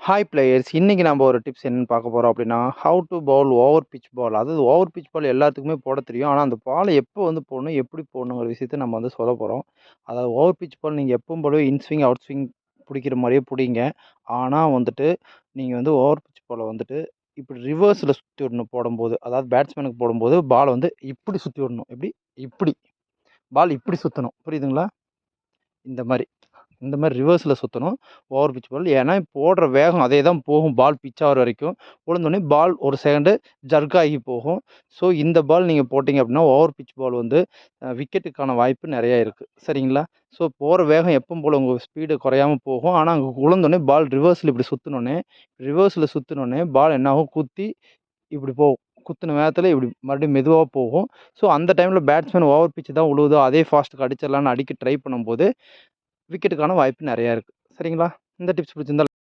Hi players, இன்னைக்கு நம்ம ஒரு டிப்ஸ் என்னன்னு பார்க்க போறோம் அப்படின்னா, how to bowl over pitch ball. அதாவது ஓவர் பிட்ச் பால் எல்லாத்துக்குமே போட தெரியும். ஆனா, அந்த பால எப்போ போடணும், எப்படி போடணுங்கிற விஷயத்த நம்ம சொல்லப் போறோம். அதாவது ஓவர் பிட்ச் பால் நீங்க எப்பவும் போலவே இன் ஸ்விங், அவுட் ஸ்விங் புடிக்கிற மாரியே புடிங்க. ஆனா நீங்க ஓவர் பிட்ச் பால இப்படி ரிவர்ஸ்ல சுத்தி விடணும் போடும்போது. அதாவது பேட்ஸ்மேனுக்கு போடும்போது பால இப்படி சுத்தி விடணும். எப்படி? இப்படி. பால் இப்படி சுத்தணும். புரியுதுங்களா? இந்த மாரி. இந்த மாரி ரிவர்ஸ்ல சுத்தணும். ஓவர் பிட்ச் பால். ஏன்னா, போடுற வேகம் அதே தான் போகும். பால் பிட்ச் ஆகுற வரைக்கும். உழுந்தோனே பால் ஒரு செகண்டு ஜர்க் ஆகி போகும். ஸோ, இந்த பால் நீங்க போட்டீங்க அப்படின்னா, ஓவர் பிட்ச் பால் விக்கெட்டுக்கான வாய்ப்பு நெறைய இருக்கு. சரிங்களா? ஸோ, போற வேகம் எப்பவும் போல உங்க ஸ்பீடு குறையாம போகும். ஆனா, அங்க உழுந்தோனே பால் ரிவர்ஸ்ல சுத்துனோனே பால் என்னாகும்? குத்தி இப்படி போகும். குத்துன வேகத்துல இப்படி மறுபடியும் மெதுவா போகும். ஸோ, அந்த டைம்ல பேட்ஸ்மேன் ஓவர் பிட்ச் தான் உழுவுதோ, அதே ஃபாஸ்ட்டுக்கு அடிச்சிடலான்னு அடிக்க ட்ரை பண்ணும்போது விக்கெட்டுக்கான வாய்ப்பு நெறையா இருக்கு. சரிங்களா? இந்த டிப்ஸ் பிடிச்சிருந்தா